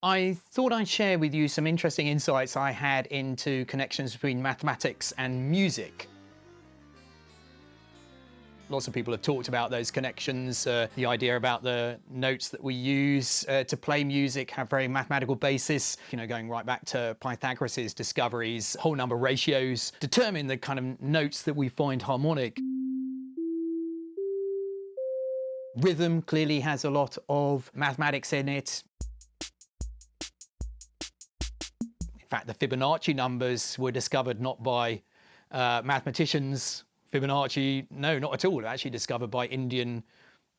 I thought I'd share with you some interesting insights I had into connections between mathematics and music. Lots of people have talked about those connections. The idea about the notes that we use to play music have very mathematical basis. You know, going right back to Pythagoras' discoveries, whole number ratios determine the kind of notes that we find harmonic. Rhythm clearly has a lot of mathematics in it. In fact, the Fibonacci numbers were discovered not by mathematicians. Fibonacci, no, not at all, actually discovered by Indian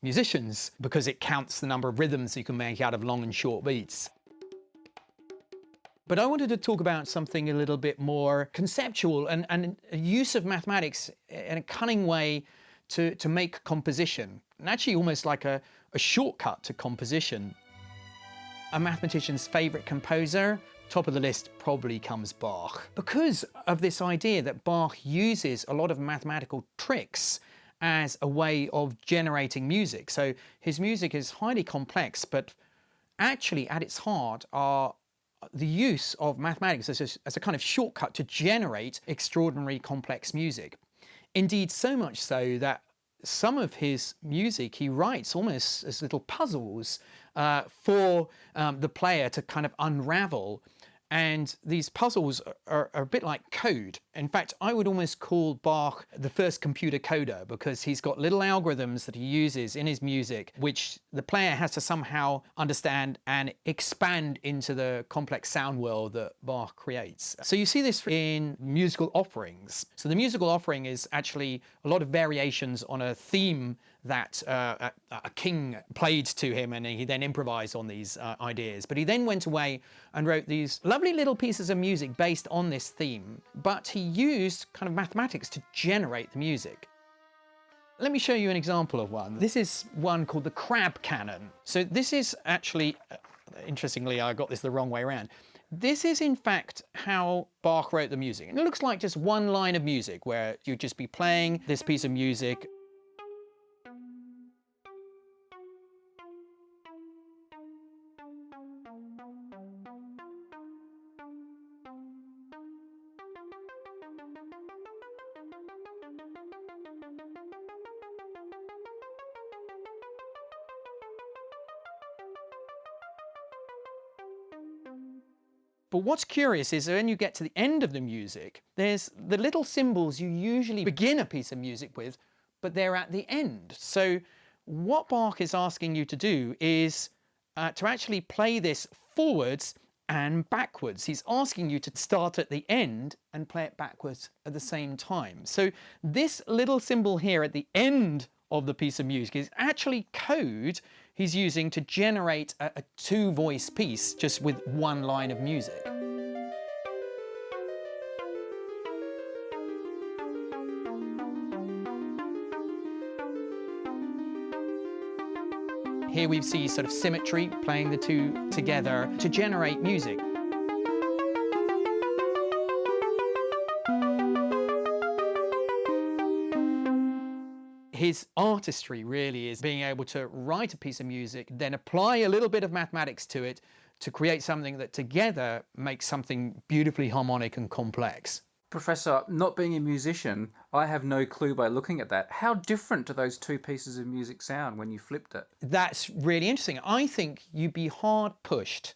musicians because it counts the number of rhythms you can make out of long and short beats. But I wanted to talk about something a little bit more conceptual and a use of mathematics in a cunning way to make composition, and actually almost like a shortcut to composition. A mathematician's favourite composer, top of the list probably comes Bach, because of this idea that Bach uses a lot of mathematical tricks as a way of generating music. So his music is highly complex, but actually at its heart are the use of mathematics as a kind of shortcut to generate extraordinary complex music. Indeed, so much so that some of his music he writes almost as little puzzles for the player to kind of unravel. And these puzzles are a bit like code. In fact, I would almost call Bach the first computer coder, because he's got little algorithms that he uses in his music, which the player has to somehow understand and expand into the complex sound world that Bach creates. So you see this in musical offerings. So the musical offering is actually a lot of variations on a theme that a king played to him, and he then improvised on these ideas. But he then went away and wrote these lovely little pieces of music based on this theme, but he used kind of mathematics to generate the music. Let me show you an example of one. This is one called the Crab Canon. So this is actually, interestingly, I got this the wrong way around. This is in fact how Bach wrote the music. And it looks like just one line of music where you'd just be playing this piece of music. But what's curious is when you get to the end of the music, there's the little symbols you usually begin a piece of music with, but they're at the end. So what Bach is asking you to do is to actually play this forwards and backwards. He's asking you to start at the end and play it backwards at the same time. So this little symbol here at the end of the piece of music is actually code he's using to generate a two-voice piece just with one line of music. Here we see sort of symmetry, playing the two together to generate music. His artistry really is being able to write a piece of music, then apply a little bit of mathematics to it to create something that together makes something beautifully harmonic and complex. Professor, not being a musician, I have no clue by looking at that. How different do those two pieces of music sound when you flipped it? That's really interesting. I think you'd be hard pushed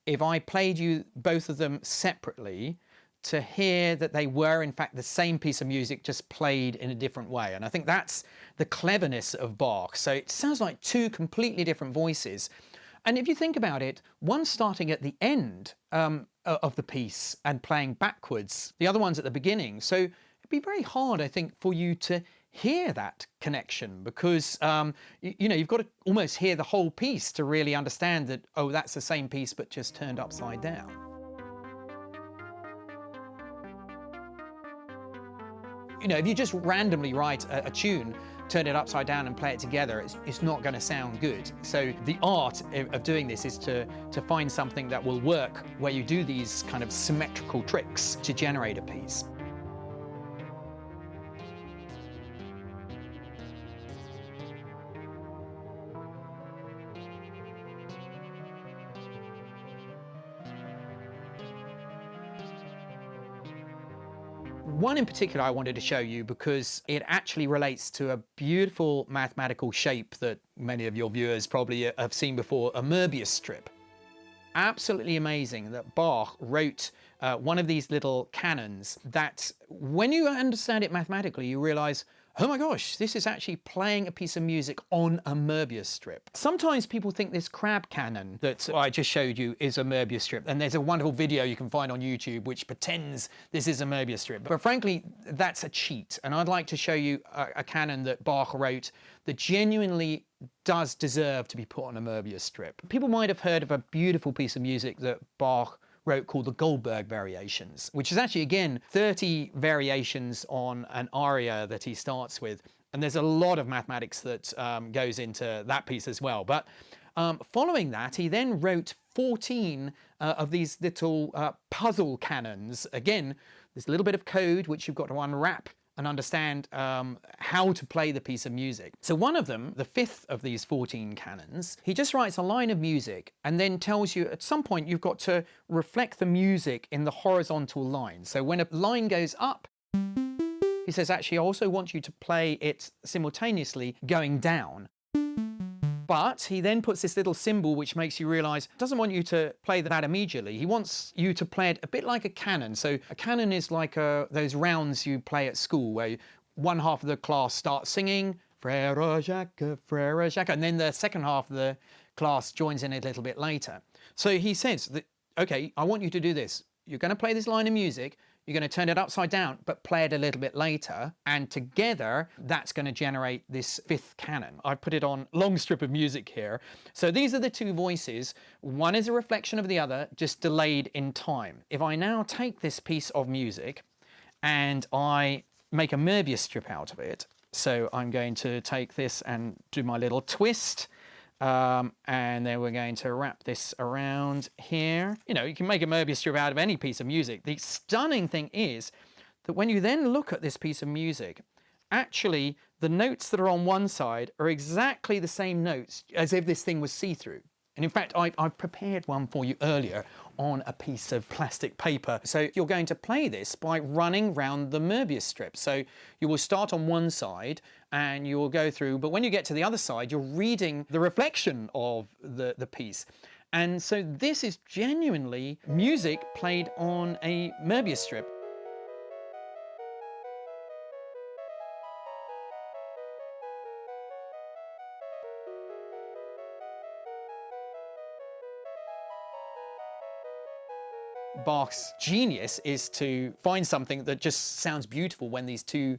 if I played you both of them separately to hear that they were in fact the same piece of music, just played in a different way. And I think that's the cleverness of Bach. So it sounds like two completely different voices. And if you think about it, one starting at the end of the piece and playing backwards, the other one's at the beginning. So it'd be very hard, I think, for you to hear that connection, because you know, you've got to almost hear the whole piece to really understand that, oh, that's the same piece but just turned upside down. You know, if you just randomly write a tune, turn it upside down and play it together, it's not going to sound good. So the art of doing this is to find something that will work where you do these kind of symmetrical tricks to generate a piece. One in particular I wanted to show you because it actually relates to a beautiful mathematical shape that many of your viewers probably have seen before, a Möbius strip. Absolutely amazing that Bach wrote one of these little canons that when you understand it mathematically, you realize, oh my gosh, this is actually playing a piece of music on a Möbius strip. Sometimes people think this crab canon that I just showed you is a Möbius strip, and there's a wonderful video you can find on YouTube which pretends this is a Möbius strip. But frankly, that's a cheat, and I'd like to show you a canon that Bach wrote that genuinely does deserve to be put on a Möbius strip. People might have heard of a beautiful piece of music that Bach wrote called the Goldberg Variations, which is actually, again, 30 variations on an aria that he starts with. And there's a lot of mathematics that goes into that piece as well. But following that, he then wrote 14 of these little puzzle canons. Again, there's a little bit of code which you've got to unwrap and understand how to play the piece of music. So one of them, the fifth of these 14 canons, he just writes a line of music and then tells you at some point you've got to reflect the music in the horizontal line. So when a line goes up, he says, actually, I also want you to play it simultaneously going down. But he then puts this little symbol which makes you realize he doesn't want you to play that immediately. He wants you to play it a bit like a canon. So a canon is like those rounds you play at school where one half of the class starts singing, Frère Jacques, Frère Jacques, and then the second half of the class joins in a little bit later. So he says that, okay, I want you to do this. You're going to play this line of music, you're going to turn it upside down, but play it a little bit later. And together, that's going to generate this fifth canon. I've put it on a long strip of music here. So these are the two voices. One is a reflection of the other, just delayed in time. If I now take this piece of music and I make a Möbius strip out of it, so I'm going to take this and do my little twist. And then we're going to wrap this around here. You know, you can make a Möbius strip out of any piece of music. The stunning thing is that when you then look at this piece of music, actually the notes that are on one side are exactly the same notes as if this thing was see-through. And in fact, I've prepared one for you earlier on a piece of plastic paper. So you're going to play this by running round the Möbius strip. So you will start on one side and you will go through, but when you get to the other side, you're reading the reflection of the piece. And so this is genuinely music played on a Möbius strip. Bach's genius is to find something that just sounds beautiful when these the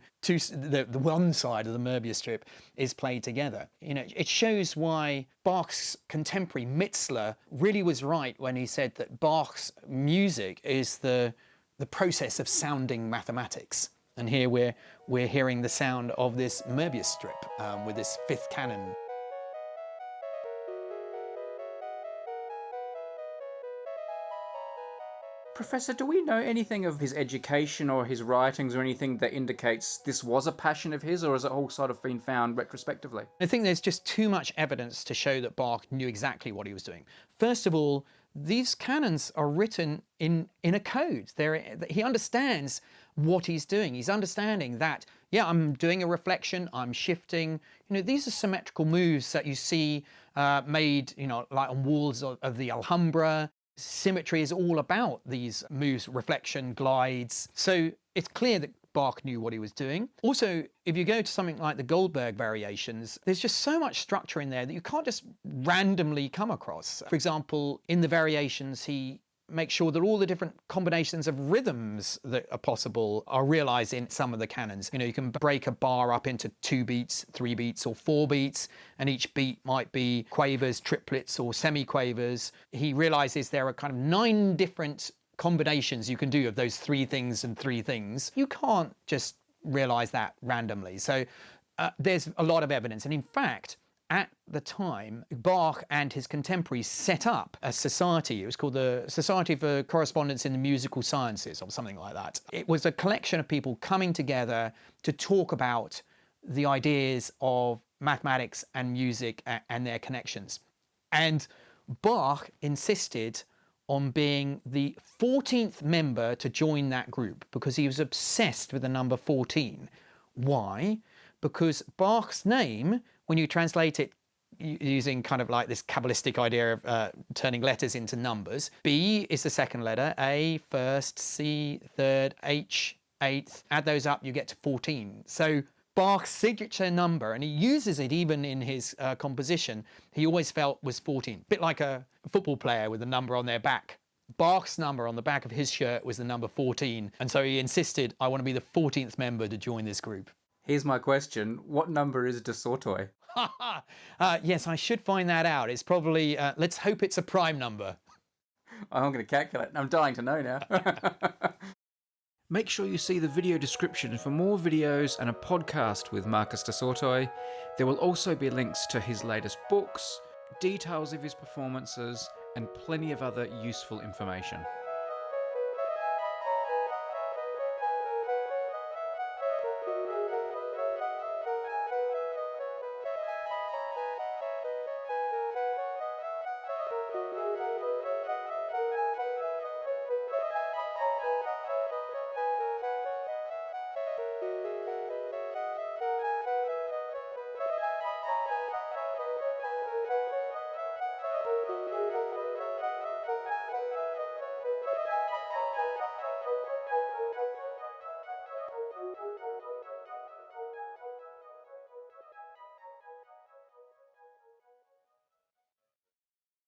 one side of the Möbius strip is played together. You know, it shows why Bach's contemporary Mitzler really was right when he said that Bach's music is the process of sounding mathematics. And here we're hearing the sound of this Möbius strip with this fifth canon. Professor, do we know anything of his education or his writings or anything that indicates this was a passion of his, or has it all sort of been found retrospectively? I think there's just too much evidence to show that Bach knew exactly what he was doing. First of all, these canons are written in a code. He understands what he's doing. He's understanding that, yeah, I'm doing a reflection, I'm shifting. You know, these are symmetrical moves that you see made, you know, like on walls of the Alhambra. Symmetry is all about these moves, reflection, glides. So it's clear that Bach knew what he was doing. Also, if you go to something like the Goldberg Variations, there's just so much structure in there that you can't just randomly come across. For example, in the variations, he makes sure that all the different combinations of rhythms that are possible are realized in some of the canons. You know, you can break a bar up into 2 beats, 3 beats, or 4 beats, and each beat might be quavers, triplets, or semiquavers. He realizes there are kind of 9 different combinations you can do of those 3 things and 3 things. You can't just realize that randomly. So there's a lot of evidence. And in fact, at the time, Bach and his contemporaries set up a society. It was called the Society for Correspondence in the Musical Sciences, or something like that. It was a collection of people coming together to talk about the ideas of mathematics and music and their connections. And Bach insisted on being the 14th member to join that group because he was obsessed with the number 14. Why? Because Bach's name, when you translate it using kind of like this Kabbalistic idea of turning letters into numbers, B is the second letter, A first, C third, H eighth. Add those up, you get to 14. So Bach's signature number, and he uses it even in his composition, he always felt was 14. A bit like a football player with a number on their back. Bach's number on the back of his shirt was the number 14, and so he insisted, I want to be the 14th member to join this group. Here's my question. What number is Du Sautoy? Yes, I should find that out. It's probably, let's hope it's a prime number. I'm going to calculate. I'm dying to know now. Make sure you see the video description for more videos and a podcast with Marcus Du Sautoy. There will also be links to his latest books, details of his performances, and plenty of other useful information.